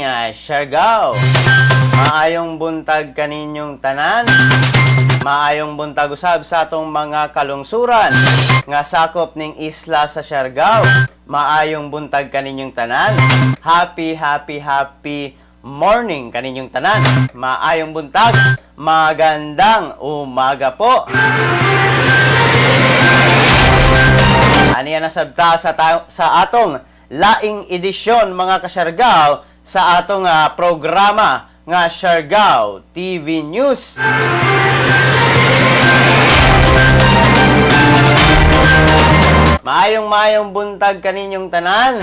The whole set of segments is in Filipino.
morning, Siargao. Maayong buntag kaninyong tanan. Maayong buntag usab sa atong mga kalungsuran nga sakop ning isla sa Siargao. Maayong buntag kaninyong tanan. Happy morning kaninyong tanan. Maayong buntag, magandang umaga po. Aniya na sabta sa atong laing edisyon mga ka-Siargao sa atong programa nga Siargao TV News. Maayong buntag kaninyong tanan.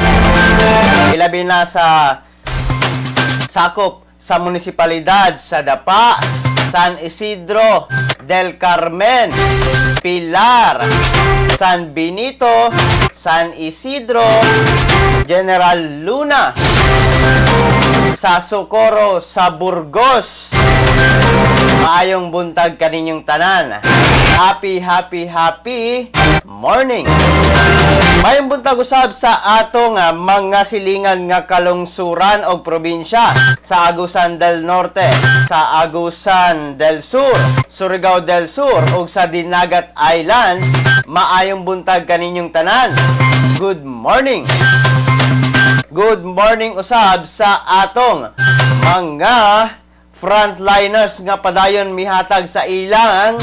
Ilabi na sa sakop sa munisipalidad sa Dapa, San Isidro, Del Carmen, Pilar, San Benito, San Isidro, General Luna, sa Socorro, sa Burgos. Maayong buntag kaninyong tanan. Happy morning. Maayong buntag usab sa atong mga silingan nga kalungsuran og probinsya sa Agusan del Norte, sa Agusan del Sur, Surigao del Sur ug sa Dinagat Islands. Maayong buntag kaninyong tanan. Good morning. Good morning usab sa atong mga frontliners nga padayon mihatag sa ilang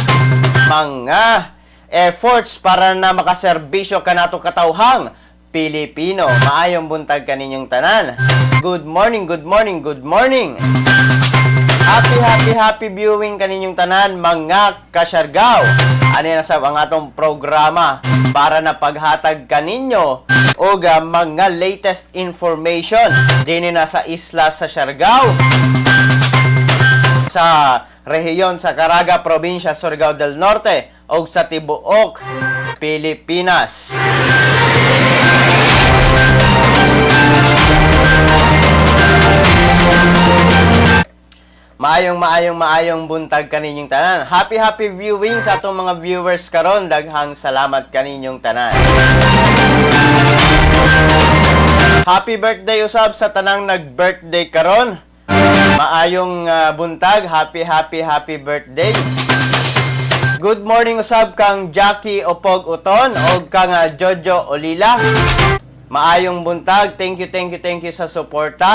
mga efforts para na makaserbisyo kanato katawhang Pilipino. Maayong buntag kaninyong tanan. Good morning. Happy viewing kaninyong tanan mga ka-Siargao. Ani na sab ang atong programa para na paghatag kaninyo og mga latest information dinhi na sa isla sa Siargao, sa rehiyon sa Caraga, probinsya Surigao del Norte ug sa tibuok Pilipinas. Maayong buntag kaninyong tanan. Happy viewing sa atong mga viewers karon. Daghang salamat kaninyong tanan. Happy birthday usab sa tanang nag-birthday karon. Maayong buntag. Happy birthday. Good morning usab kang Jackie Opog Uton o kang Jojo Olila. Maayong buntag. Thank you sa suporta.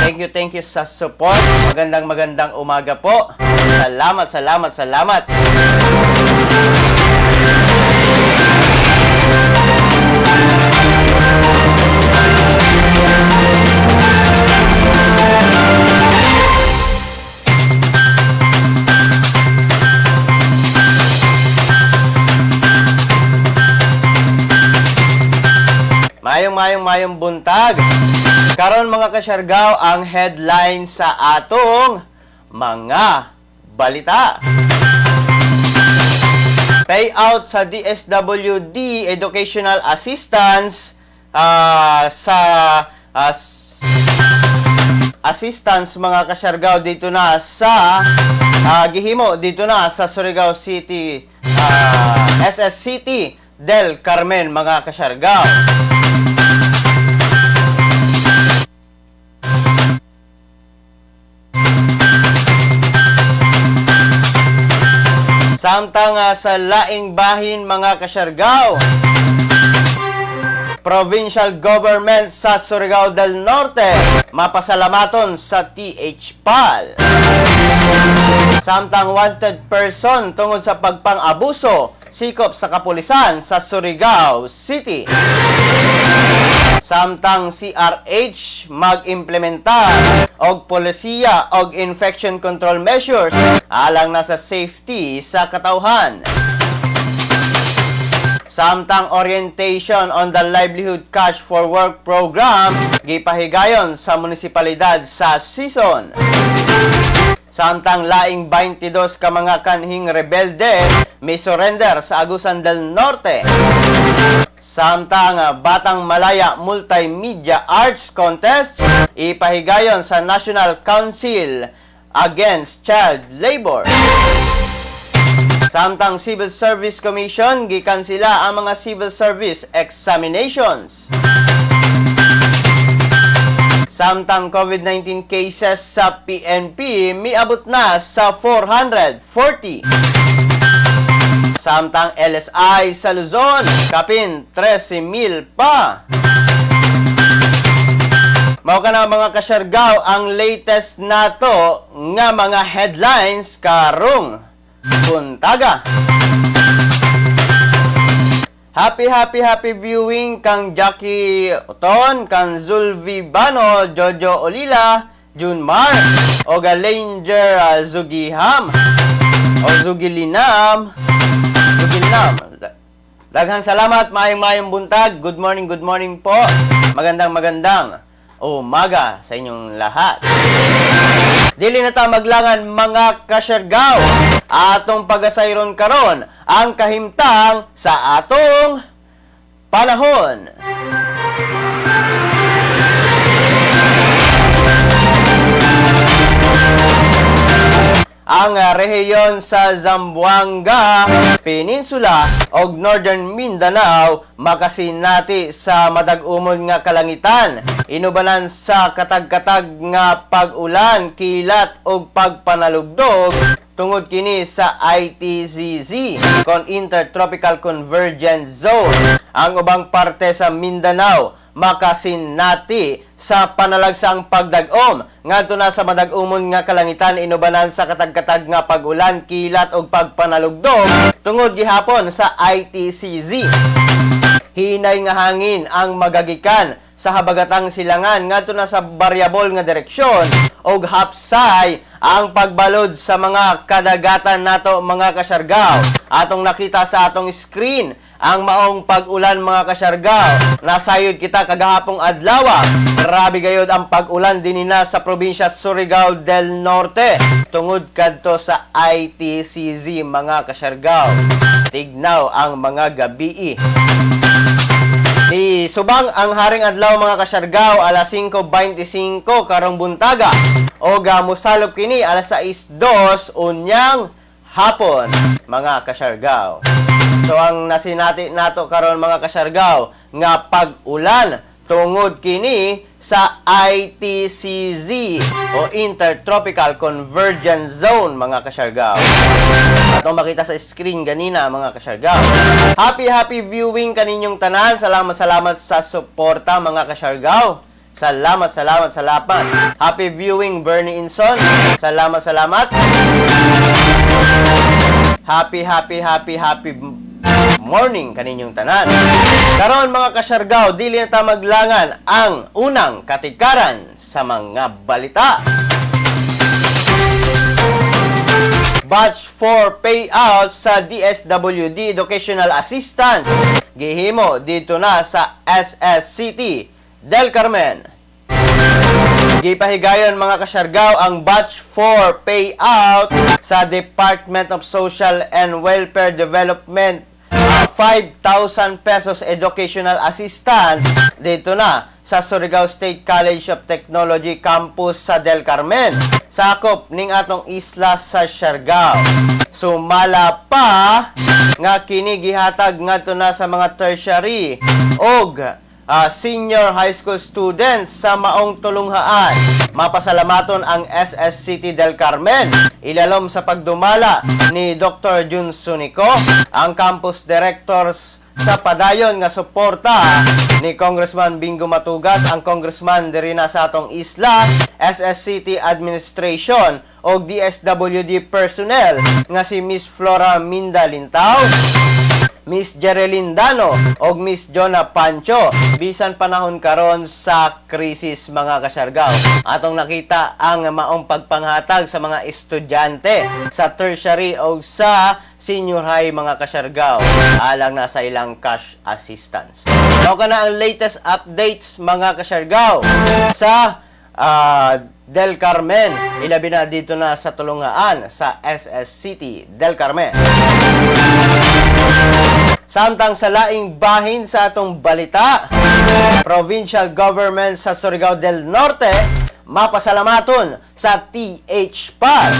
Thank you sa support. Magandang umaga po. Salamat. Mayong buntag. Karon mga ka-Siargao, ang headline sa atong mga balita. Payout sa DSWD Educational Assistance sa assistance mga ka-Siargao dito na sa gihimo dito na sa Surigao City, SSCT Del Carmen mga ka-Siargao. Samtang sa laing bahin mga ka-Siargao, provincial government sa Surigao del Norte mapasalamaton sa THPAL. Samtang wanted person tungod sa pagpang-abuso sikop sa kapulisan sa Surigao City. Samtang CRH mag-implementar og polisiya og infection control measures alang na sa safety sa katawhan. Samtang orientation on the Livelihood Cash for Work program gipahigayon sa munisipalidad sa Sison. Samtang laing 22 ka mga kanhing rebelde may surrender sa Agusan del Norte. Samtang Batang Malaya Multimedia Arts Contest ipahigayon sa National Council Against Child Labor. Samtang Civil Service Commission gikansela ang mga civil service examinations. Samtang COVID-19 cases sa PNP miabot na sa 440. Samtang LSI sa Luzon, kapin 13,000 pa. Mao ka na mga kasyargaw ang latest nato nga mga headlines karong buntaga. Happy viewing kang Jackie Oton, kang Zulvi Bano, Jojo Olila, Junmar, o Galanger Zugiham, o Zugilinam. Daghang salamat, maayong buntag. Good morning po. Magandang umaga sa inyong lahat. Dili na ta maglangan mga kasyargaw. Atong pagasayron karon ang kahimtang sa atong panahon. Ang rehiyon sa Zamboanga Peninsula o Northern Mindanao makasinati sa madag-umon nga kalangitan. Inubanan sa katag-katag nga pag-ulan, kilat o pagpanalugdog tungod kini sa ITCZ kon Intertropical Convergence Zone. Ang ubang parte sa Mindanao makasinati sa panalagsang pagdag-om ngadto na sa madag-umon nga kalangitan, inubanan sa katag-katag nga pag-ulan, kilat ug pagpanalugdog tungod gihapon sa ITCZ. Hinay nga hangin ang magagikan sa habagatang silangan ngadto na sa variable nga direksyon ug hapsay ang pagbalod sa mga kadagatan nato mga kasyargaw. Atong nakita sa atong screen ang maong pag-ulan mga kasyargaw. Nasayod kita kagahapong adlaw. Grabe gayod ang pag-ulan dinina sa probinsya Surigao del Norte tungod kadto sa ITCZ mga kasyargaw. Tignaw ang mga gabi. Di subang ang haring adlaw mga kasyargaw alas 5:25 karong buntaga o gamusalop kini alas 6:02 unyang hapon mga kasyargaw. So ang nasinati nato karon mga kasyargaw nga pag-ulan tungod kini sa ITCZ o Intertropical Convergence Zone mga kasyargaw. Atong makita sa screen ganina mga kasyargaw. Happy viewing kaninyong tanan. Salamat sa suporta mga kasyargaw. Salamat. Happy viewing Bernie Inson. Salamat. Happy morning kaninyong tanan. Karon mga kasyargaw, dili na ta maglangan ang unang katikaran sa mga balita. Batch 4 payout sa DSWD Educational Assistance gihimo dito na sa SSCT Del Carmen. Gipahigayon mga kasyargaw ang Batch 4 payout sa Department of Social and Welfare Development 5,000 pesos educational assistance dito na sa Surigao State College of Technology Campus sa Del Carmen. Sakop ning atong isla sa Siargao. Sumala pa nga kini gihatag ngadto na sa mga tertiary og senior high school students sa maong tulunghaan. Mapasalamaton ang SSCT Del Carmen, ilalom sa pagdumala ni Dr. Jun Sunico, ang campus directors sa padayon nga suporta ni Congressman Bingo Matugas, ang congressman diri na sa atong isla, SSCT administration o DSWD personnel nga si Miss Flora Minda Lintao, Miss Jereline Dano o Miss Jonah Pancho bisan panahon karon sa krisis mga kasyargaw. Atong nakita ang maong pagpanghatag sa mga estudyante sa tertiary o sa senior high mga kasyargaw alang na sa ilang cash assistance. Mao kana ang latest updates mga kasyargaw sa Del Carmen, ilabi na dito na sa tulungaan sa SSCT Del Carmen. Samtang sa laing bahin sa atong balita, provincial government sa Surigao del Norte mapasalamaton sa THPAR.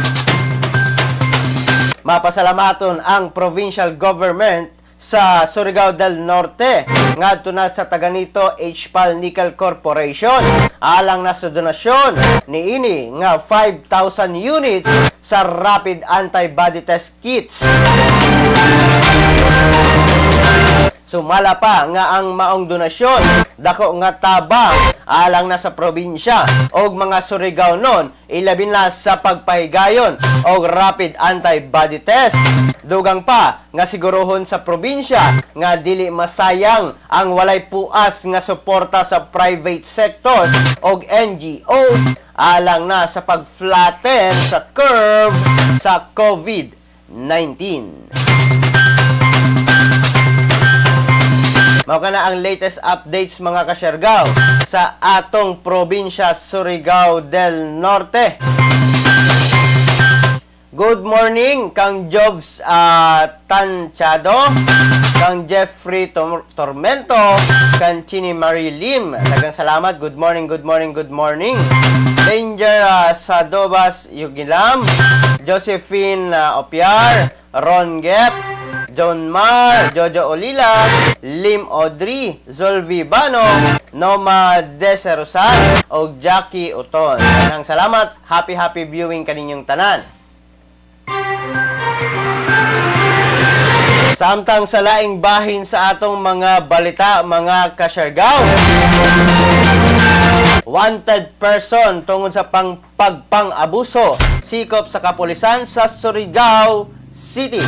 Mapasalamaton ang provincial government sa Surigao del Norte ngadto na sa taganito HPAL Nickel Corporation alang na sa donasyon niini nga 5,000 units sa rapid antibody test kits. Sumala pa nga ang maong donasyon dako nga tabang alang na sa probinsya og mga Surigao-non ilabin na sa pagpahigayon og rapid antibody test. Dugang pa nga sigurohon sa probinsya nga dili masayang ang walay puas nga suporta sa private sector og NGOs alang na sa pag-flatten sa curve sa COVID-19. Mao kana ang latest updates mga kasyargaw sa atong probinsya Surigao del Norte. Good morning kang Jobs Tanchado, kang Jeffrey Tormento, kang Chini Marie Lim. Daghang salamat. Good morning, good morning, good morning. Danger Sadobas Yugilam, Josephine Opiar, Ron Gep, John Mar, Jojo Olila, Lim Audrey, Zolvi Bano, Noma Deserosan, o Jackie Uton. Daghang salamat. Happy viewing kaninyong tanan. Samtang sa laing bahin sa atong mga balita, mga kasyargaw. Wanted person tungod sa pagpang-abuso, sikop sa kapulisan sa Surigao City.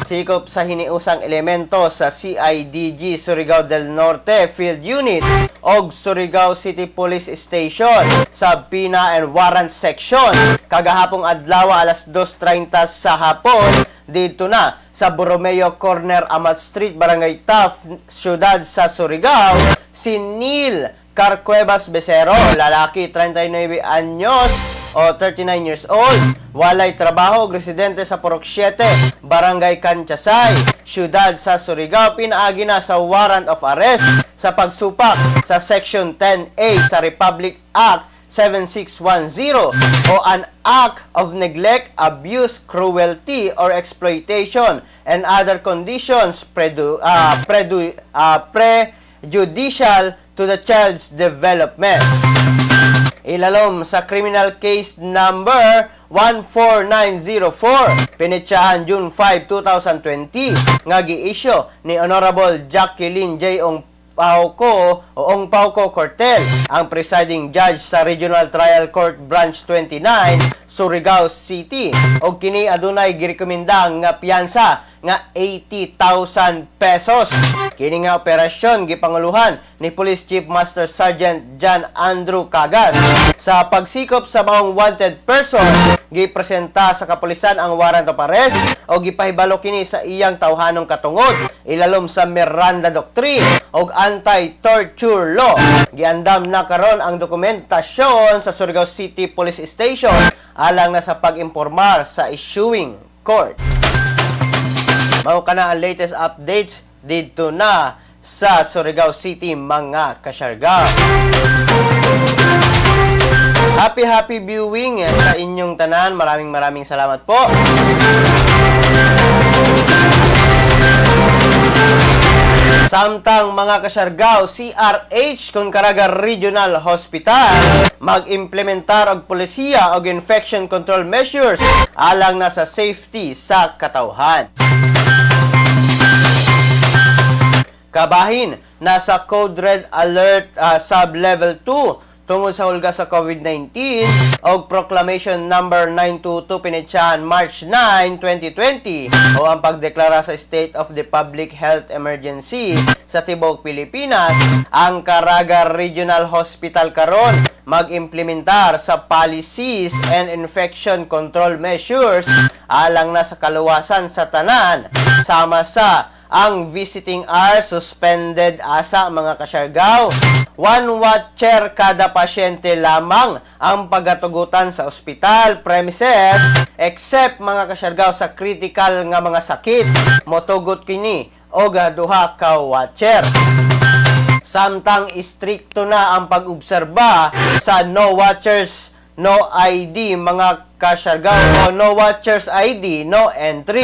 Sikop sa hiniusang elemento sa CIDG Surigao del Norte Field Unit og Surigao City Police Station sa Pina and Warrant Section kagahapong adlaw alas 2:30 sa hapon dito na sa Borromeo Corner, Amat Street, Barangay Taf, siyudad sa Surigao, si Neil Carcuevas Becero, lalaki 39 anyos o 39 years old, walay trabaho, residente sa Purok 7, Barangay Kanchasay, siyudad sa Surigao, pinaagi na sa warrant of arrest sa pagsupak sa Section 10A sa Republic Act 7610 o an act of neglect, abuse, cruelty, or exploitation and other conditions prejudicial to the child's development. Ilalom sa criminal case number 14904 pinitsahan June 5, 2020 nga gi-issue ni Honorable Jacqueline J. Pauco o Ong Pauco Cortel, ang presiding judge sa Regional Trial Court Branch 29, Surigao City. O kini adunay girekomenda nga piyansa nga 80,000 pesos. Kini nga operasyon gipanguluhan ni Police Chief Master Sergeant John Andrew Cagas. Sa pagsikop sa maong wanted person, gipresenta sa kapulisan ang warrant of arrest o gipahibalo kini sa iyang tawhanong katungod ilalom sa Miranda Doctrine o anti-torture law. Giandam na karon ang dokumentasyon sa Surigao City Police Station alang na sa pag-impormar sa issuing court. Mao kana ang latest updates dito na sa Surigao City, mga kasyargaw. Happy viewing sa inyong tanan. Maraming salamat po. Samtang mga kasyargaw, CRH Concaraga Regional Hospital mag-implementar og polisiya og infection control measures alang na sa safety sa katawhan. Kabahin, nasa Code Red Alert Sub-Level 2 tungod sa hulga sa COVID-19 o Proclamation Number 922 pinitsahan March 9, 2020 o ang pagdeklara sa State of the Public Health Emergency sa Tibok, Pilipinas. Ang Caraga Regional Hospital karon mag-implementar sa policies and infection control measures alang na sa kaluwasan sa tanan, sama sa ang visiting hours suspended asa, mga kasyargaw. 1 watcher kada pasyente lamang ang pagatugutan sa ospital premises except, mga kasyargaw, sa critical nga mga sakit motugot kini og duha ka watcher. Samtang istrikto na ang pag-obserba sa no watchers no ID, mga kasyargaw, o no watchers ID no entry.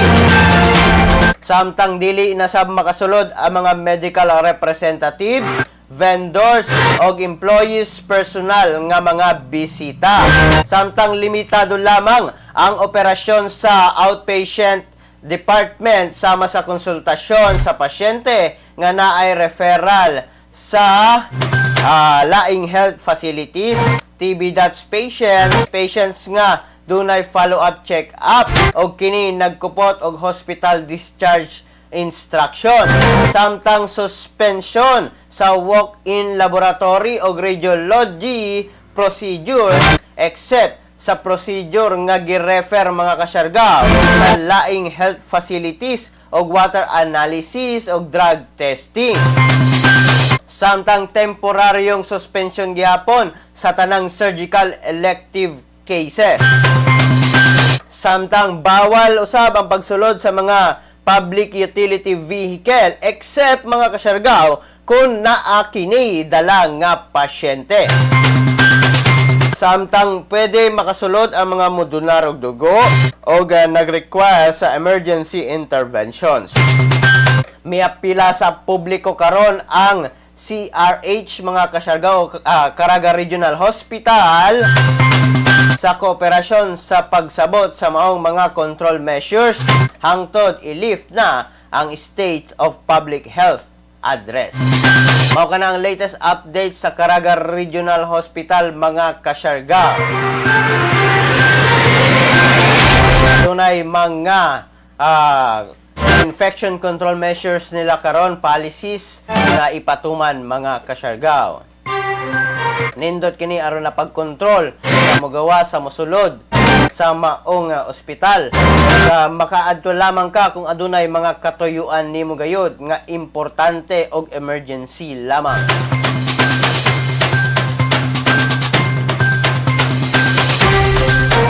Samtang dili na sab makasulod ang mga medical representatives, vendors og employees personal nga mga bisita. Samtang limitado lamang ang operasyon sa outpatient department sama sa konsultasyon sa pasyente nga naay referral sa laing health facilities, TB-DOTS patients nga dunay follow-up check-up o kini nagkupot og hospital discharge instruction. Samtang suspension sa walk-in laboratory o radiology procedure except sa procedure nga gi-refer mga kasyargaw sa laing health facilities o water analysis o drug testing. Samtang temporaryong suspension gihapon sa tanang surgical elective cases. Samtang bawal usab ang pagsulod sa mga public utility vehicle except mga kasyargaw kung naa kini dala nga pasyente. Samtang pwede makasulod ang mga modular og dugo o nag-require sa emergency interventions. Miapila sa publiko karon ang CRH mga kasyargaw Caraga Regional Hospital sa kooperasyon sa pagsabot sa maong mga control measures hangtod i-lift na ang State of Public Health Address. Mao kana ang latest update sa Caraga Regional Hospital mga kasyargaw. Dunay mga infection control measures nila karon, policies na ipatuman mga kasyargaw. Nindot kini aron na pagkontrol sa mogawa sa mosulod sa maong ospital. Makaadto lamang ka kung adunay mga katuyuan nimo gayud nga importante og emergency lamang.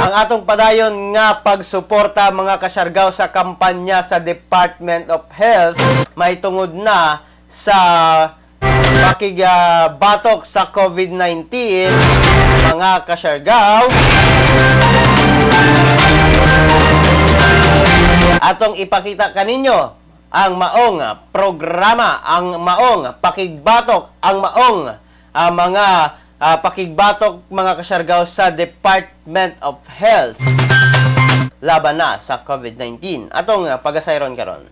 Ang atong padayon nga pagsuporta mga kasyargaw sa kampanya sa Department of Health may tungod na sa pakigabatok sa COVID-19 mga kasyargaw. Atong ipakita kaninyo ang maong programa, ang maong pakigbatok, ang maong mga pakigbatok mga kasyargaw sa Department of Health laban na sa COVID-19. Atong pagasayron karon.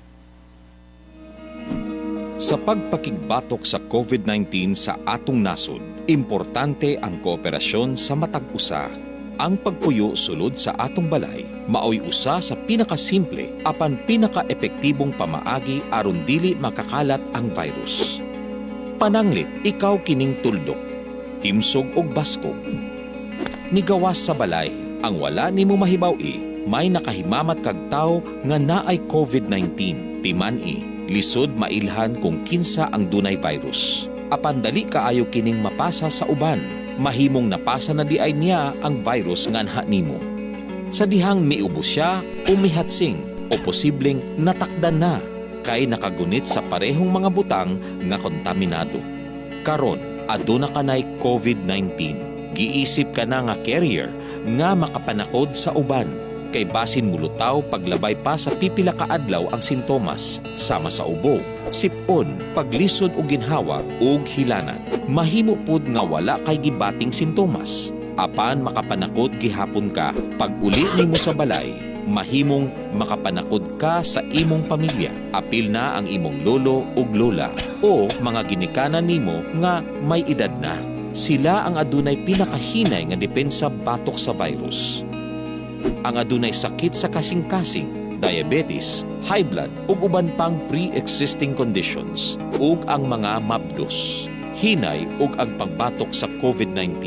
Sa pagpakigbatok sa COVID-19 sa atong nasod, importante ang kooperasyon sa matag usa. Ang pagpuyo sulod sa atong balay, maoy usa sa pinakasimple apan pinakaepektibong pamaagi aron dili makakalat ang virus. Pananglit, ikaw kining tuldok, himsog og baskog. Nigawas sa balay, ang wala nimo mahibaw-i, may nakahimamat kag tawo nga naay COVID-19, timan-i. Lisod mailhan kung kinsa ang dunay virus. Apan dali kaayo kining mapasa sa uban. Mahimong napasa na di ay niya ang virus nganha nimo. Sa dihang miubos siya o mihatsing o posibleng natakdan na kay nakagunit sa parehong mga butang nga kontaminado. Karon, aduna kanay COVID-19. Giisip ka na nga carrier nga makapanakod sa uban. Kay basin mulutaw paglabay pa sa pipila ka adlaw ang sintomas sama sa ubo, sipon, paglisod o ginhawa ug hilanat. Mahimo pud nga wala kay gibating sintomas. Apan makapanakod gihapon ka pag uli nimo sa balay, mahimong makapanakod ka sa imong pamilya. Apil na ang imong lolo ug lola o mga ginikanan nimo nga may edad na. Sila ang adunay pinakahinay nga depensa batok sa virus. Ang adunay sakit sa kasing-kasing, diabetes, high blood ug uban pang pre-existing conditions ug ang mga mabdos, hinay ug ang pagbatok sa COVID-19.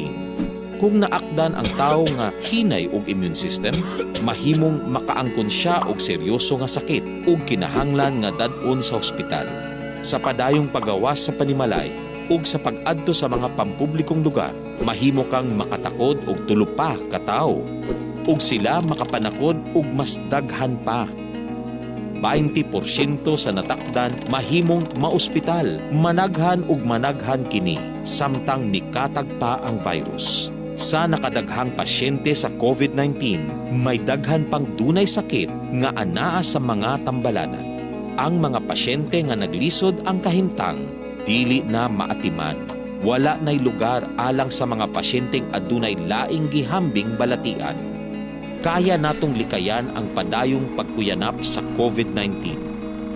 Kung naakdan ang tawo nga hinay og immune system, mahimong makaangkon siya og seryoso nga sakit ug kinahanglan nga dad-on sa ospital. Sa padayong pagawas sa panimalay ug sa pag-adto sa mga pampublikong lugar, mahimo kang makatakod og tulo pa ka tawo. Ug sila makapanakod ug mas daghan pa. 20% sa natakdan mahimong maospital, managhan ug managhan kini samtang mikatag pa ang virus. Sa nakadaghang pasyente sa COVID-19, may daghan pang dunay sakit nga anaa sa mga tambalanan. ang mga pasyente nga naglisod ang kahimtang dili na maatiman. Wala nay lugar alang sa mga pasyenteng adunay laing gihambing balatian. Kaya natong likayan ang padayong pagkuyanap sa COVID-19.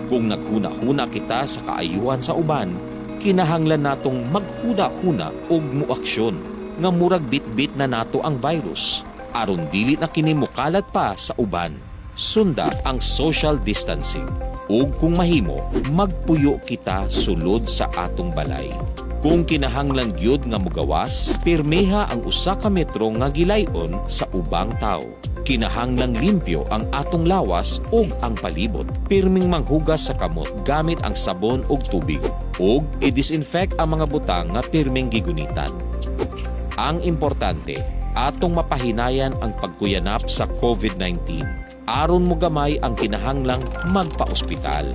Kung naghuna-huna kita sa kaayuhan sa uban, kinahanglan natong maghuna-huna og muaksyon nga murag bit-bit na nato ang virus aron dili na kini mukalat pa sa uban. Sunda ang social distancing ug kung mahimo magpuyo kita sulod sa atong balay. Kung kinahanglan gyud nga mugawas, pirmeha ang 1 ka metro nga gilayon sa ubang tawo. Kinahanglang limpyo ang atong lawas ug ang palibot. Pirming manghugas sa kamot gamit ang sabon ug tubig. Ug i-disinfect ang mga butang nga pirming gigunitan. Ang importante, atong mapahinayan ang pagkuyanap sa COVID-19. Aron mo gamay ang kinahanglang magpa-ospital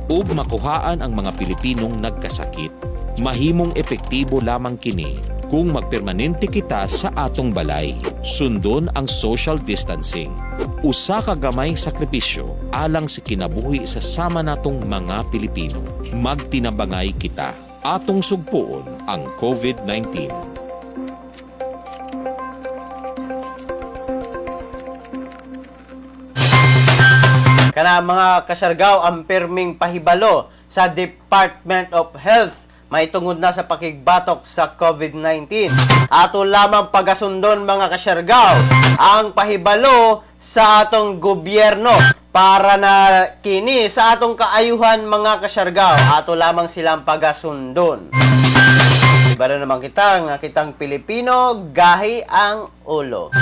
ug makuhaan ang mga Pilipinong nagkasakit. Mahimong epektibo lamang kini kung magpermanente kita sa atong balay. Sundon ang social distancing. Usa ka gamayng sakripisyo alang sa kinabuhi sa sama natong mga Pilipino. Magtinabangay kita. Atong sugpuon ang COVID-19. Kana mga kasyargaw, ang pirming pahibalo sa Department of Health maitungod na sa pakigbatok sa COVID-19. Ato lamang pagasundon mga kasyargaw ang pahibalo sa atong gobyerno para na kini sa atong kaayuhan mga kasyargaw. Ato lamang silang pagasundon. Iba na naman kita nga kitang Pilipino, gahi ang ulo.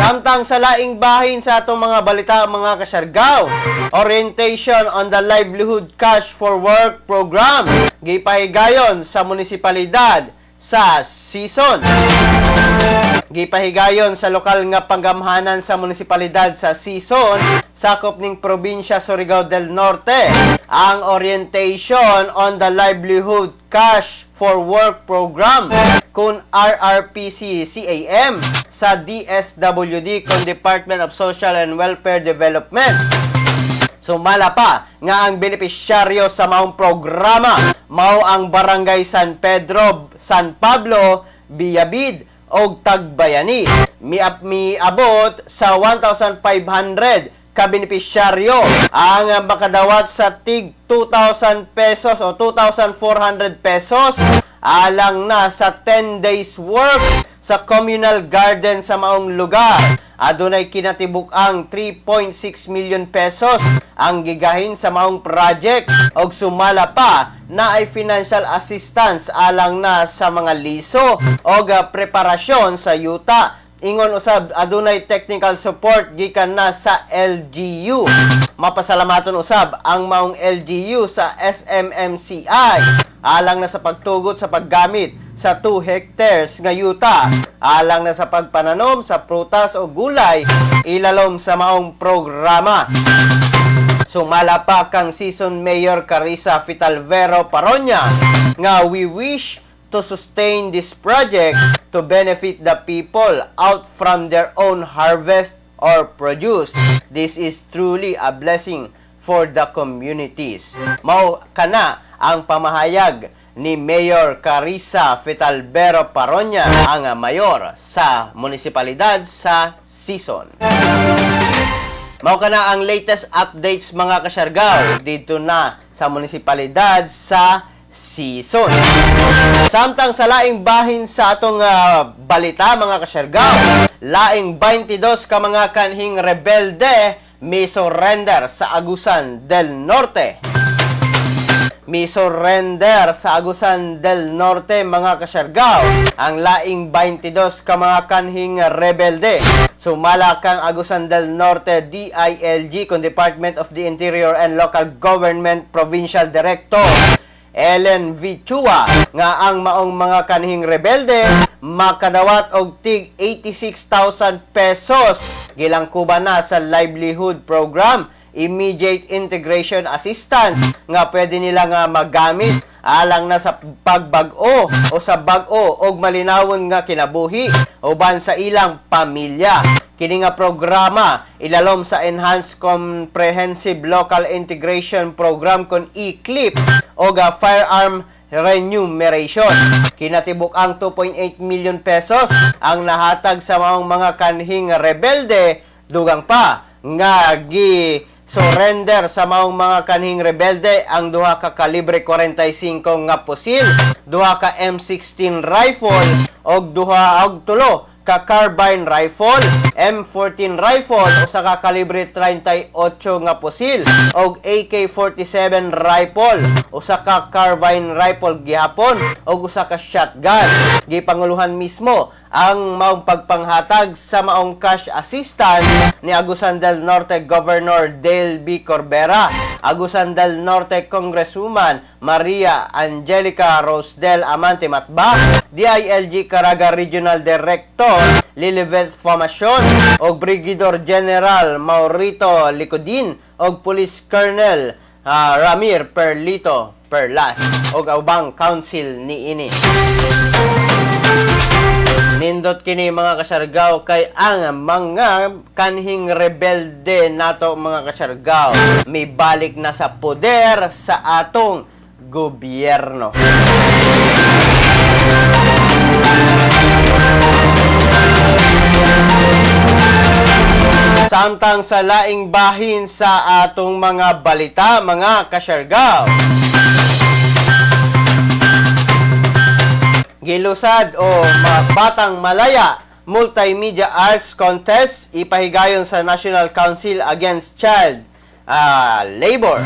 Samtang sa laing bahin sa atong mga balita mga kasyargaw, orientation on the Livelihood Cash for Work Program gipahigayon sa munisipalidad sa Sison. Gipahigayon sa lokal nga panggamhanan sa munisipalidad sa Sison, sakop ning probinsya Surigao del Norte, ang orientation on the Livelihood Cash for Work Program kun RRPC-CAM sa DSWD kun Department of Social and Welfare Development. Sumala pa nga ang benepisyaryo sa maong programa mao ang Barangay San Pedro, San Pablo, Biyabid o Tagbayani. Miabot sa 1,500 ka benepisyaryo ang makadawat sa tig 2,000 pesos o 2,400 pesos alang na sa 10 days work sa communal garden sa maong lugar. Adunay kinatibuk-ang 3.6 million pesos ang gigahin sa maong project og sumala pa na ay financial assistance alang na sa mga liso og preparasyon sa yuta. Ingon usab adunay technical support gikan na sa LGU. Mapasalamaton usab ang maong LGU sa SMMCI alang na sa pagtugot sa paggamit sa 2 hectares nga yuta alang na sa pagpananom sa prutas o gulay ilalom sa maong programa. Sumala pa kang Sison Mayor Carissa Fitalvero Paronia nga we wish to sustain this project to benefit the people out from their own harvest or produce. This is truly a blessing for the communities. Mao kana ang pamahayag ni Mayor Carissa Fitalvero Paronia, ang mayor sa munisipalidad sa Sison. Mao kana ang latest updates mga kasyargaw dito na sa munisipalidad sa Sison. Samtang sa laing bahin sa atong balita mga kasyargaw, laing 22 ka mga kanhing rebelde may surrender sa Agusan del Norte. May surrender sa Agusan del Norte mga kasyargaw ang laing 22 ka mga kanhing rebelde. Sumala kang Agusan del Norte DILG kung Department of the Interior and Local Government Provincial Director Ellen Vichua nga ang maong mga kanhing rebelde makadawat og tig 86,000 pesos gilangkuban na sa livelihood program immediate integration assistance nga pwede nila nga magamit alang na sa pagbag-o o sa bag-o og malinawon nga kinabuhi uban sa ilang pamilya. Kini nga programa ilalom sa Enhanced Comprehensive Local Integration Program kon ECLIP o firearm remuneration. Kinatibuk ang 2.8 million pesos ang nahatag sa maong mga kanhing rebelde, dugang pa nga surrender sa maong mga kanhing rebelde ang duha ka kalibre 45 nga pusil, duha ka M16 rifle og tulo ka carbine rifle, M14 rifle usa ka kalibre 38 nga pusil og AK-47 rifle usa ka carbine rifle gihapon og usa ka shotgun. Gipanguluhan mismo ang maong pagpanghatag sa maong cash assistance ni Agusan del Norte Governor Dale B. Corbera, Agusan del Norte Congresswoman Maria Angelica Rosdel Amante Matba, DILG Caraga Regional Director Lilibeth Formacion og Brigadier General Maurito Licodin og Police Colonel Ramir Perlito Perlas og ubang council niini. Nindot kini mga kasargaw kay ang mga kanhing rebelde nato mga kasargaw may balik na sa poder sa atong gobyerno. Samtang sa laing bahin sa atong mga balita mga kasargaw, gilusad o Batang Malaya Multimedia Arts Contest ipahigayon sa National Council Against Child Labor.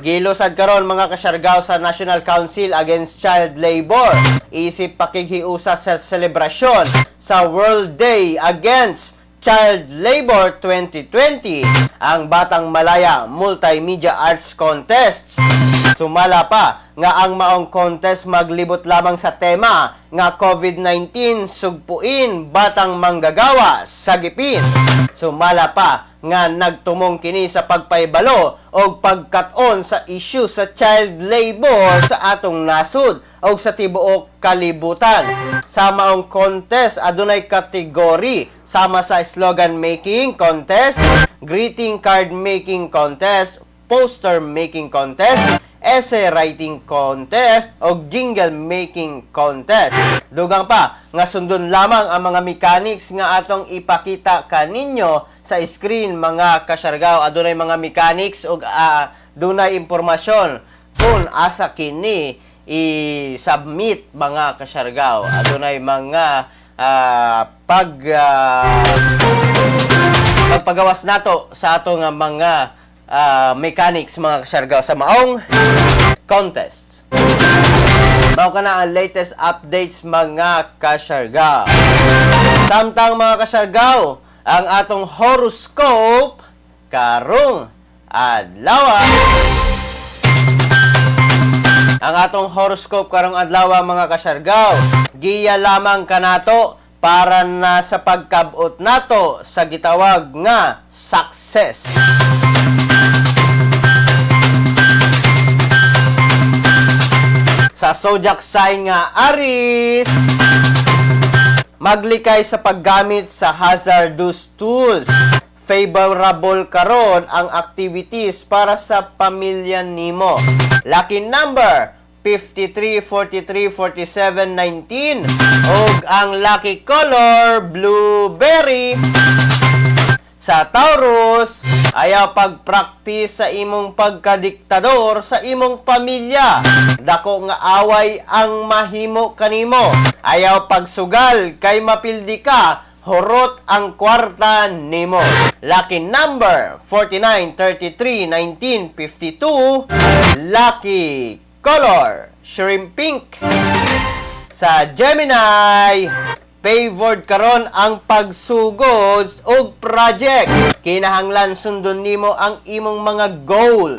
Gilusad karon mga kasargaw sa National Council Against Child Labor isip pakighiusa sa selebrasyon sa World Day Against Child Labor 2020 ang Batang Malaya Multimedia Arts Contest. Sumala pa nga ang maong contest maglibot lamang sa tema nga COVID-19 sugpuin batang manggagawa sa gipin. Sumala pa nga nagtumong kini sa pagpaybalo o pagkat-on sa issue sa child labor sa atong nasud o sa tibuok kalibutan. Sa maong contest adunay kategory sama sa slogan making contest, greeting card making contest, poster making contest, essay writing contest o jingle making contest. Dugang pa nga sundon lamang ang mga mechanics nga atong ipakita kaninyo sa screen mga kasargaw. Adunay mga mechanics o dunay impormasyon kung asa kini i-submit mga kasargaw. Adunay mga pagpagawas nato sa atong mga mechanics mga kasargaw sa maong contest. Mao kana ang latest updates mga kasargaw. Samtang mga kasargaw, ang atong horoscope karong adlaw. Ang atong horoscope karong adlaw mga kasargaw, giya lamang kanato para na sa pagkabot nato sa gitawag nga success. Sa zodiac sign nga Aries, maglikay sa paggamit sa hazardous tools. Favorable karon ang activities para sa pamilya nimo. Lucky number 53, 43, 47, 19 ug ang lucky color blueberry. Sa Taurus, ayaw pag-practice sa imong pagkadiktador sa imong pamilya. Dako nga away ang mahimo kanimo. Ayaw pagsugal kay mapildi ka, horot ang kwarta nimo. Lucky number 49, 33, 19, 52. Lucky color shrimp pink. Sa Gemini, favored karon ang pagsugod og project. Kinahanglan sundon nimo ang imong mga goal.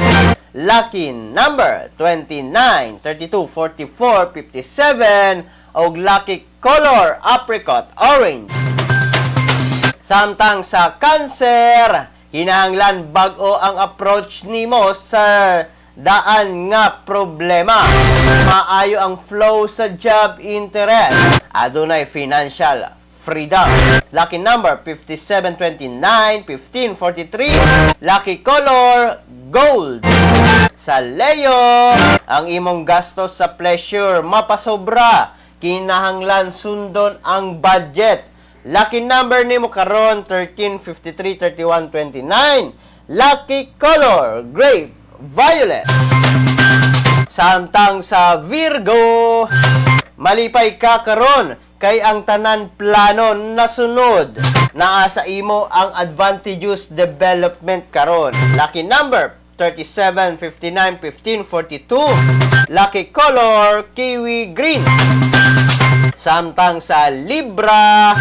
Lucky number 29, 32, 44, 57 og lucky color apricot orange. Samtang sa Cancer, kinahanglan bag-o ang approach nimo sa daan nga problema. Maayo ang flow sa job interest. Adunay financial freedom. Lucky number 5729, 1543. Lucky color gold. Sa Leo, ang imong gastos sa pleasure mapasobra. Kinahanglan sundon ang budget. Lucky number nimo karon 13, 53, 31, 29. Lucky color grape violet. Samtang sa Virgo, malipay ka karon kay ang tanan plano nasunod. Naa sa imo ang advantageous development karon. Lucky number 37, 59, 15, 42. Lucky color kiwi green. Samtang sa Libra,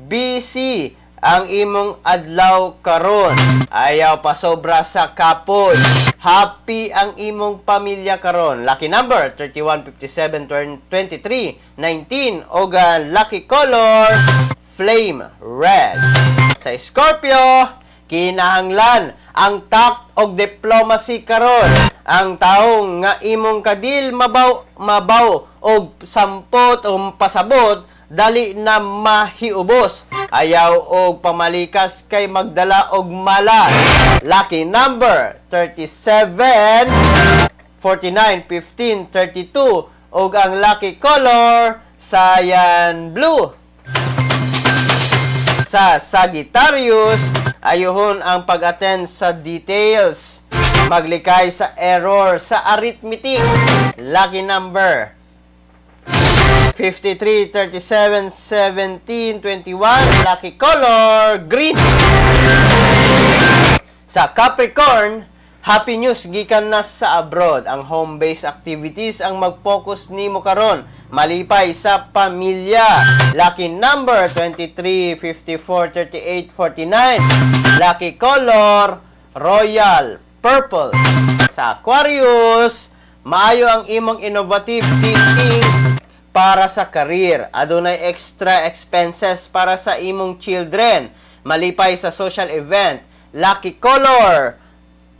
busy ang imong adlaw karon. Ayaw pa sobra sa kapoy. Happy ang imong pamilya karon. Lucky number 31, 57, 23, 19. Og lucky color flame red. Sa Scorpio, kinahanglan ang tact og diplomacy karon. Ang taong nga imong kadil mabaw og sampot o pasabot dali na mahiubos. Ayaw og pamalikas kay magdala og malas. Lucky number 37, 49, 15, 32. Og ang lucky color cyan blue. Sa Sagittarius, ayuhon ang pag-attend sa details. Maglikay sa error sa arithmetic. Lucky number 53, 37, 17, 21. Lucky color green. Sa Capricorn, happy news gikan na sa abroad. Ang home-based activities ang mag-focus nimo karon. Malipay sa pamilya. Lucky number 23, 54, 38, 49. Lucky color royal purple. Sa Aquarius, maayo ang imong innovative thinking para sa career. Adunay extra expenses para sa imong children. Malipay sa social event. Lucky color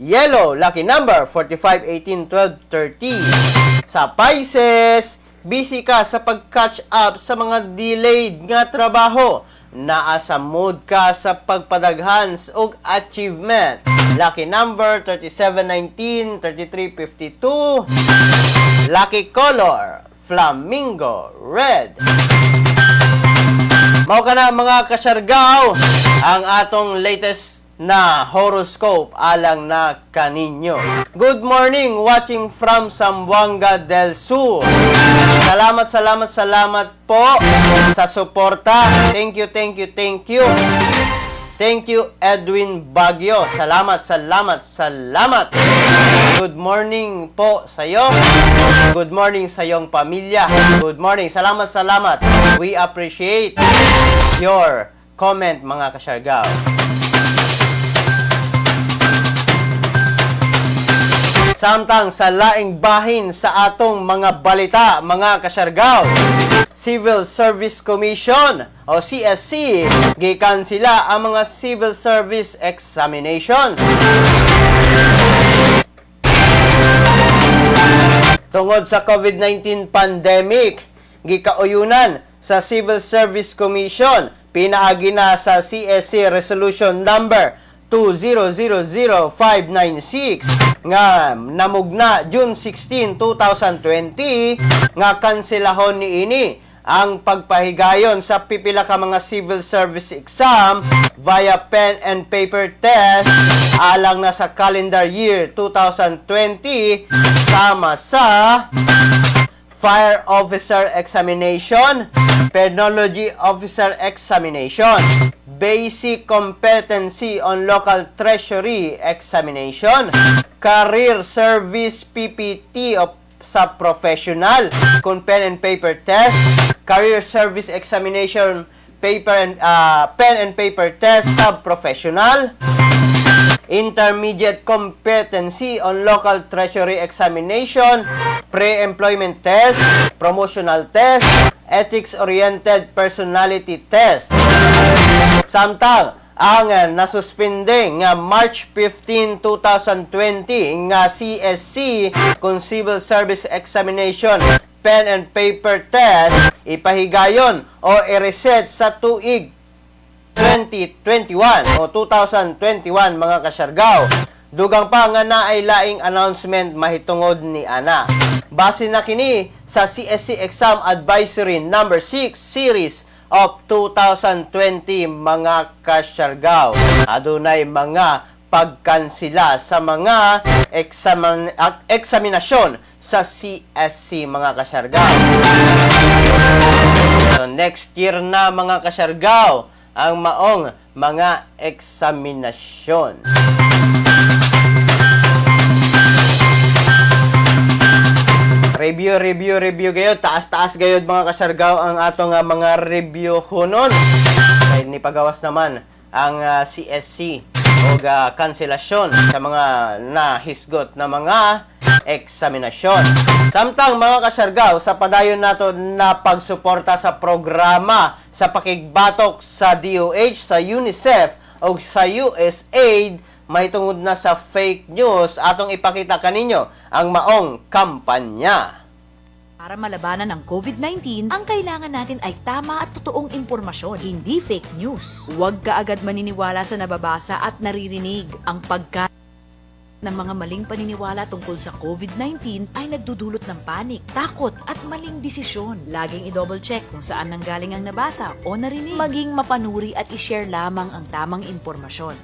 yellow. Lucky number 45, 18, 12, 30. Sa Pisces, busy ka sa pag-catch up sa mga delayed nga trabaho. Naa sa mood ka sa pagpadaghan og achievement. Lucky number 37, 19, 33, 52. Lucky color flamingo red. Mao kana mga kasyargaw ang atong latest na horoscope alang na kaninyo. Good morning, watching from Zamboanga del Sur. Salamat po sa suporta. Thank you. Thank you, Edwin Baguio. Salamat. Good morning po sa iyo. Good morning sa iyong pamilya. Good morning. Salamat. We appreciate your comment, mga kasyargaw. Samtang sa laing bahin sa atong mga balita, mga kasyargaw, Civil Service Commission o CSC, gikan sila ang mga Civil Service Examination. Tungod sa COVID-19 pandemic, gikauyunan sa Civil Service Commission, pinaagi na sa CSC Resolution Number 2000596 nga namugna June 16, 2020 nga kanselahon niini ang pagpahigayon sa pipila ka mga civil service exam via pen and paper test alang na sa calendar year 2020 sama sa Fire Officer Examination, Penology Officer Examination, Basic Competency on Local Treasury Examination, Career Service PPT sa Professional kung pen and paper test, Career Service Examination pen and paper test sa Professional, Intermediate Competency on Local Treasury Examination, Pre-Employment Test, Promotional Test, Ethics-Oriented Personality Test. Samtang ang nasuspinde nga March 15, 2020 nga CSC kung Civil Service Examination pen and paper test ipahigayon o i-reset sa tuig 2021 o 2021 mga kasyargaw. Dugang pa nga na ay laing announcement mahitungod ni ana. Base na kini sa CSC Exam Advisory number 6 series of 2020 mga kasyargaw. Adunay mga pagkansila sa mga eksaminasyon sa CSC mga kasyargaw. So, next year na mga kasyargaw ang maong mga eksaminasyon. Review gayod, taas gayod mga kasyargaw ang atong mga review hunon. Kaya nipagawas naman ang CSC o kanselasyon sa mga nahisgot na mga eksaminasyon. Samtang mga kasyargaw, sa padayon nato na pagsuporta sa programa sa pakigbatok sa DOH, sa UNICEF o sa USAID, mahitungod na sa fake news, atong ipakita kaninyo ang maong kampanya. Para malabanan ang COVID-19, ang kailangan natin ay tama at totoong impormasyon, hindi fake news. Huwag ka agad maniniwala sa nababasa at naririnig. Ang ng mga maling paniniwala tungkol sa COVID-19 ay nagdudulot ng panik, takot at maling desisyon. Laging i-double check kung saan nanggaling ang nabasa o narinig. Maging mapanuri at i-share lamang ang tamang impormasyon.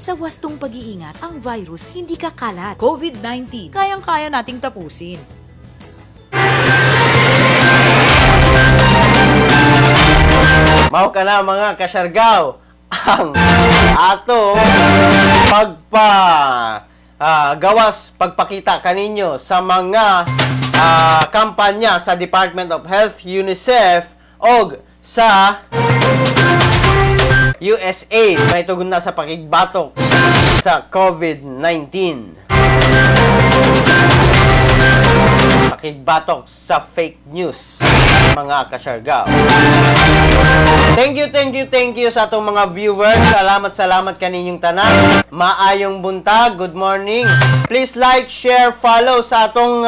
Sa wastong pag-iingat, ang virus hindi kakalat. COVID-19, kayang-kaya nating tapusin. Mao ka na mga kasyargaw ang ato pagpakita kaninyo sa mga kampanya sa Department of Health, UNICEF o sa USAID may tugon na sa pakigbatok sa COVID-19. Pakigbatok sa fake news mga kasyargaw. Thank you sa atong mga viewers. Salamat kaninyong tanan. Maayong buntag. Good morning. Please like, share, follow sa atong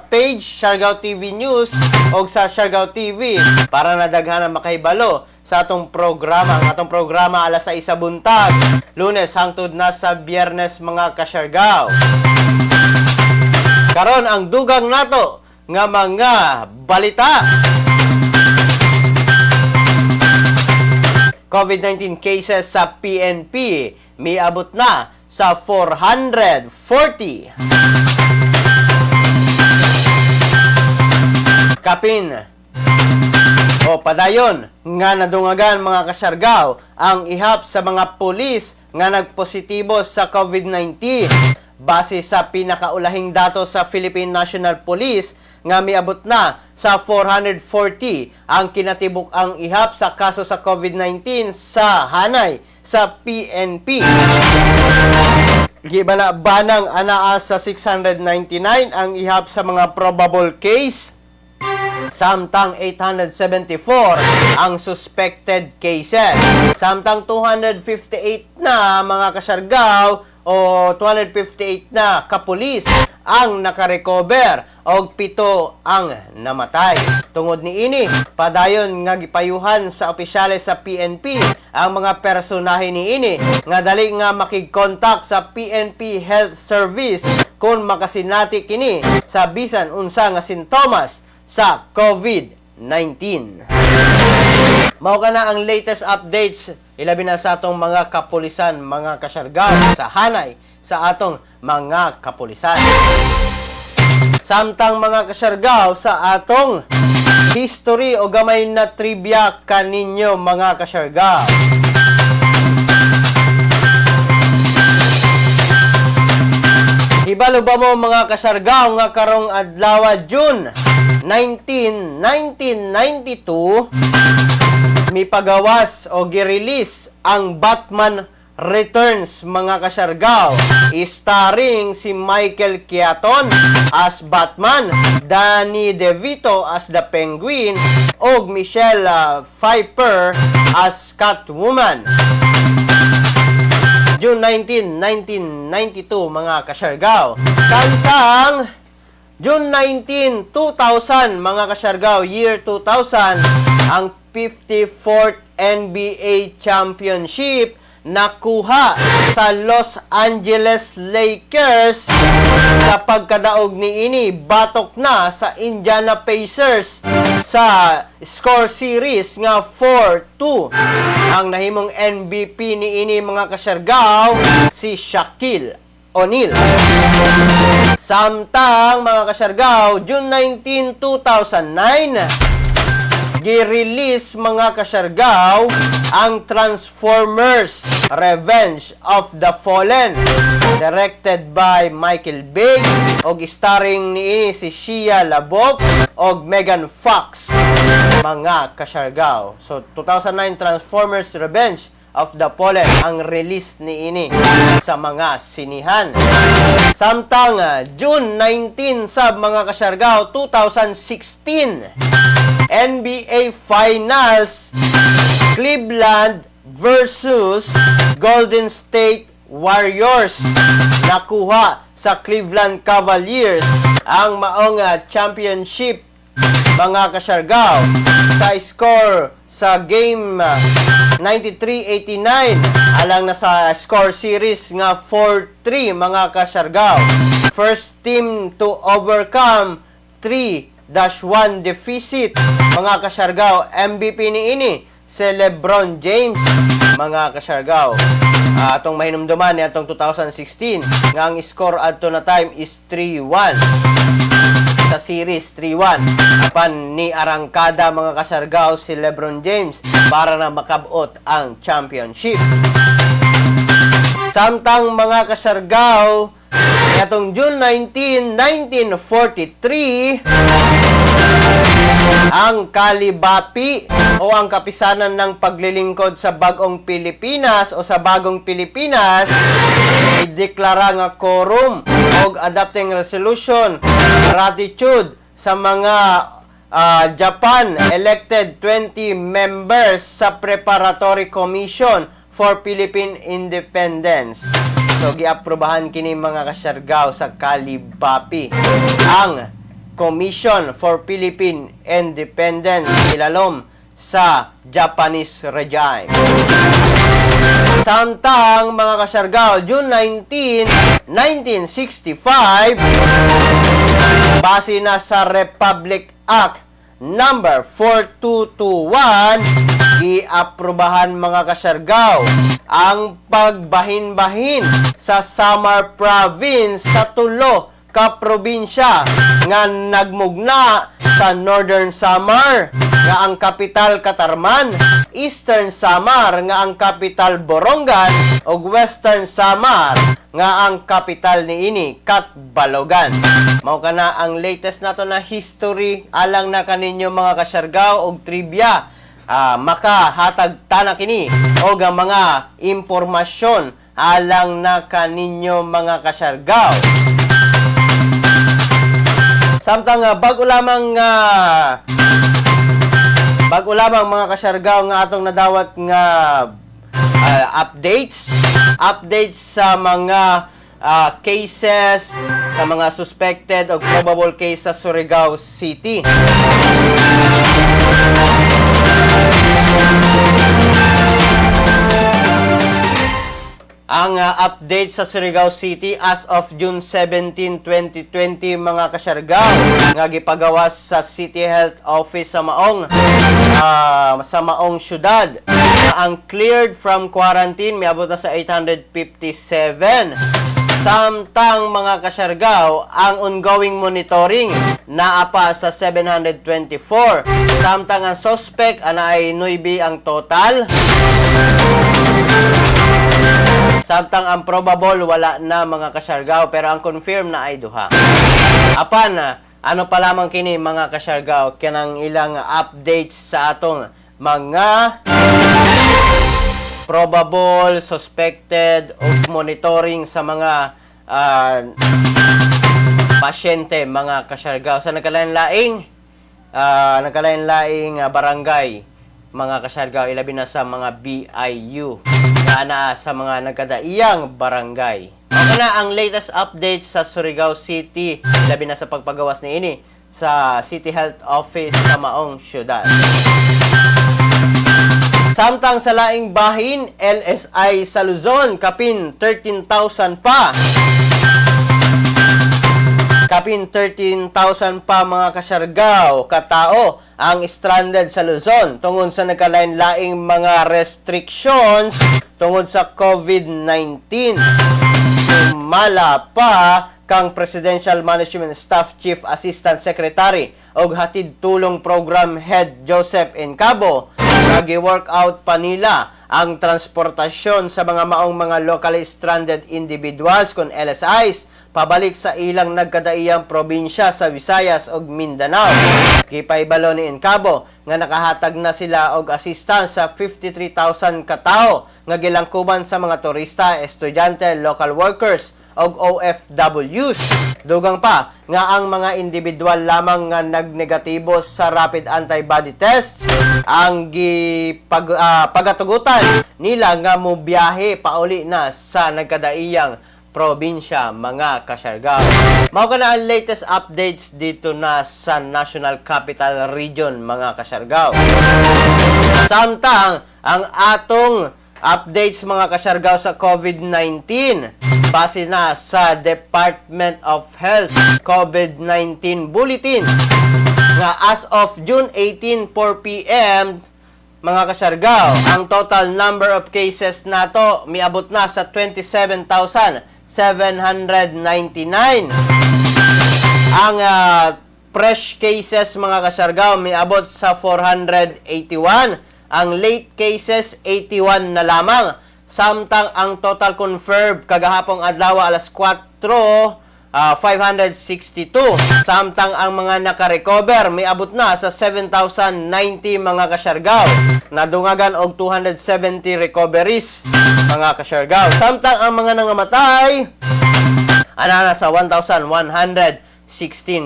page Siargao TV News o sa Siargao TV para nadaghan ang makahibalo sa atong programa. Ang atong programa alas 6 sa buntag, Lunes hangtod na sa Biyernes mga kasyargaw. Karon ang dugang nato nga mga balita. COVID-19 cases sa PNP miabot na sa 440. Kapin o padayon nga nadungagan mga kasyargaw ang ihap sa mga pulis nga nagpositibo sa COVID-19. Base sa pinakaulahing datos sa Philippine National Police nga miabot na sa 440 ang kinatibuk ang ihap sa kaso sa COVID-19 sa hanay sa PNP. Gibana-banang anaa sa 699 ang ihap sa mga probable case, samtang 874 ang suspected cases. Samtang 258 na mga kasyargaw o 258 na kapulis ang nakarecover og 7 ang namatay. Tungod ni ini, padayon nga gipayuhan sa opisyales sa PNP ang mga personahe ni ini nga dali nga makig-contact sa PNP Health Service kung makasinati kini sa bisan unsa nga sintomas sa COVID-19. Mao kana ang latest updates ilabi na sa atong mga kapulisan mga kasyargaw sa hanay sa atong mga kapulisan. Samtang mga kasyargaw sa atong history o gamay na trivia kaninyo mga kasyargaw. Hibalo ba mo mga kasyargaw nga karong adlaw June 19, 1992 mipagawas o girelease ang Batman returns mga kasyargaw. Starring si Michael Keaton as Batman, Danny DeVito as the Penguin, og Michelle Pfeiffer as Catwoman. June 19, 1992 mga kasyargaw. Kantang June 19, 2000 mga kasyargaw, year 2000, ang 54th NBA Championship nakuha sa Los Angeles Lakers sa pagkadaog ni ini batok na sa Indiana Pacers sa score series nga 4-2. Ang nahimong MVP ni ini mga kasyargaw si Shaquille O'Neal. Samtang mga kasyargaw, June 19, 2009, gi-release mga kasyargaw ang Transformers Revenge of the Fallen, directed by Michael Bay og starring ni si Shia LaBeouf og Megan Fox mga kasyargaw. So 2009 Transformers Revenge of the Fallen ang release ni ini sa mga sinihan. Samtang June 19 sa mga kasyargaw 2016, NBA Finals, Cleveland versus Golden State Warriors. Nakuha sa Cleveland Cavaliers ang maong championship mga kasyargaw sa score sa game 93-89 alang na sa score series nga 4-3 mga kasyargaw. First team to overcome 3-1 deficit mga kasyargaw. MVP ni ini si LeBron James mga kasyargaw. Atong mahinumduman ni atong 2016 nga ang score adto na time is 3-1 sa series 3-1. Apan ni arangkada mga kasyargaw si LeBron James para na makabot ang championship. Samtang mga kasyargaw, atong June 19, 1943, ang Kalibapi o ang kapisanan ng paglilingkod sa bagong Pilipinas o sa bagong Pilipinas ideklara nga quorum og adopting resolution gratitude sa mga Japan elected 20 members sa Preparatory Commission for Philippine Independence. So giaprobahan kini mga kasyargaw sa Kalibapi ang Commission for Philippine Independence ilalom sa Japanese regime. Samtang mga kasyargaw, June 19, 1965, base na sa Republic Act number 4221, giaprobahan mga kasyargaw ang pagbahin-bahin sa Samar Province sa tulo ka probinsya nga nagmugna sa Northern Samar nga ang kapital Katarman, Eastern Samar nga ang kapital Borongan ug Western Samar nga ang kapital niini Catbalogan. Mao kana ang latest nato na history alang na kaninyo mga kasyargaw og trivia. Makahatag tana kini og mga impormasyon alang na kaninyo mga kasyargaw. Samtang bago lamang mga kasyargaw nga atong nadawat nga updates sa mga cases sa mga suspected o probable case sa Surigao City. Ang update sa Surigao City as of June 17, 2020 mga kasyargaw nga gipagawas sa City Health Office sa maong syudad. Ang cleared from quarantine miabot na sa 857. Samtang mga kasyargaw, ang ongoing monitoring naa pa sa 724. Samtang ang suspect ay 9 ang total. Samtang ang probable wala na mga kasyargaw, pero ang confirm na ay duha. Apan, ano pa lamang kini mga kasyargaw, kanang ilang updates sa atong mga probable, suspected o monitoring sa mga pasyente, mga kasyargaw, sa nagkalain-laing barangay, mga kasyargaw, ilabi na sa mga BIU na sa mga nagkadaiyang barangay. Ako na ang latest update sa Surigao City, labi na sa pagpagawas ni ini sa City Health Office sa maong syudad. Samtang sa laing bahin, LSI sa Luzon, kapin 13,000 pa. Kapin 13,000 pa, mga kasyargaw, katao ang stranded sa Luzon tungod sa nagkalain-laing mga restrictions tungod sa COVID-19. Sumala pa kang Presidential Management Staff Chief Assistant Secretary o hatid tulong program head Joseph Encabo. Nagi-workout pa nila ang transportasyon sa mga maong mga locally stranded individuals kon LSIs pabalik sa ilang nagkadaiyang probinsya sa Visayas ug Mindanao. Gipaibalo ni Encabo nga nakahatag na sila og assistance sa 53,000 katao nga gilangkuban sa mga turista, estudyante, local workers og OFWs. Dugang pa nga ang mga individual lamang nga nagnegatibo sa rapid antibody tests ang pagatugutan nila nga mobiyahe pauli na sa nagkadaiyang probinsya, mga kasyargaw. Mao kana ang latest updates dito na sa National Capital Region, mga kasyargaw. Samtang ang atong updates, mga kasyargaw, sa COVID-19 base na sa Department of Health COVID-19 Bulletin nga as of June 18, 4 p.m. mga kasyargaw, ang total number of cases nato miabot na sa 27,799. Ang fresh cases, mga kasyargaw, miabot sa 481. Ang late cases 81 na lamang. Samtang ang total confirmed kagahapong adlaw alas 4, 562. Samtang ang mga naka-recover miabot na sa 7,090, mga kasyargaw. Nadungagan og 270 recoveries, mga kasyargaw. Samtang ang mga nangamatay ana sa 1,116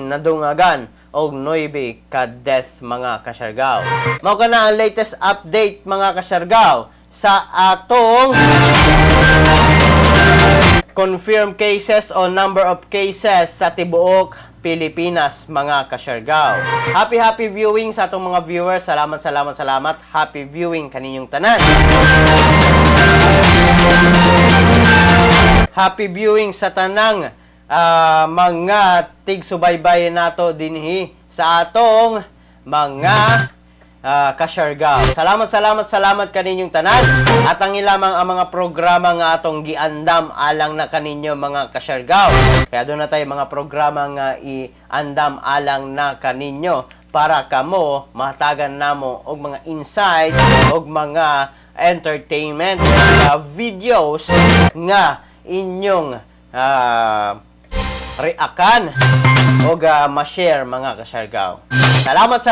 nadungagan og 9 ka death, mga kasyargaw. Mao kana ang latest update, mga kasyargaw, sa atong confirmed cases o number of cases sa tibuok Pilipinas, mga kasyargaw. Happy viewing sa atong mga viewers. Salamat. Happy viewing kaninyong tanan. Happy viewing sa tanang mga tig-subaybay nato dinhi sa atong mga kasyargaw. Salamat kaninyong tanan. At ang ilamang ang mga programa nga atong giandam alang na kaninyo, mga kasyargaw. Kaya doon na tayo mga programa nga iandam alang na kaninyo para kamo mahatagan namo og mga insights og mga entertainment videos nga inyong reakan o ma-share, mga kasyargaw. Salamat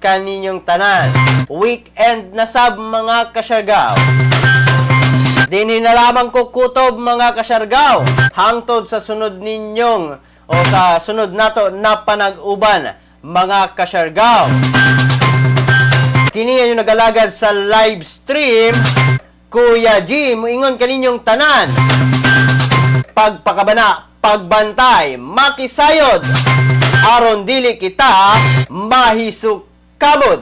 kaninyong tanan. Weekend na sab, mga kasyargaw. Dinhi na lamang ko kutob, mga kasyargaw, hangtod sa sunod ninyong o sa sunod nato na panag-uban, mga kasyargaw. Kini yung nagalagad sa live stream, Kuya G, muingon kaninyong tanan. Pagpakabana, pagbantay, makisayod, aron dili kita mahisukabot.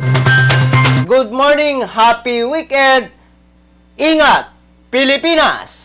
Good morning, happy weekend. Ingat, Pilipinas!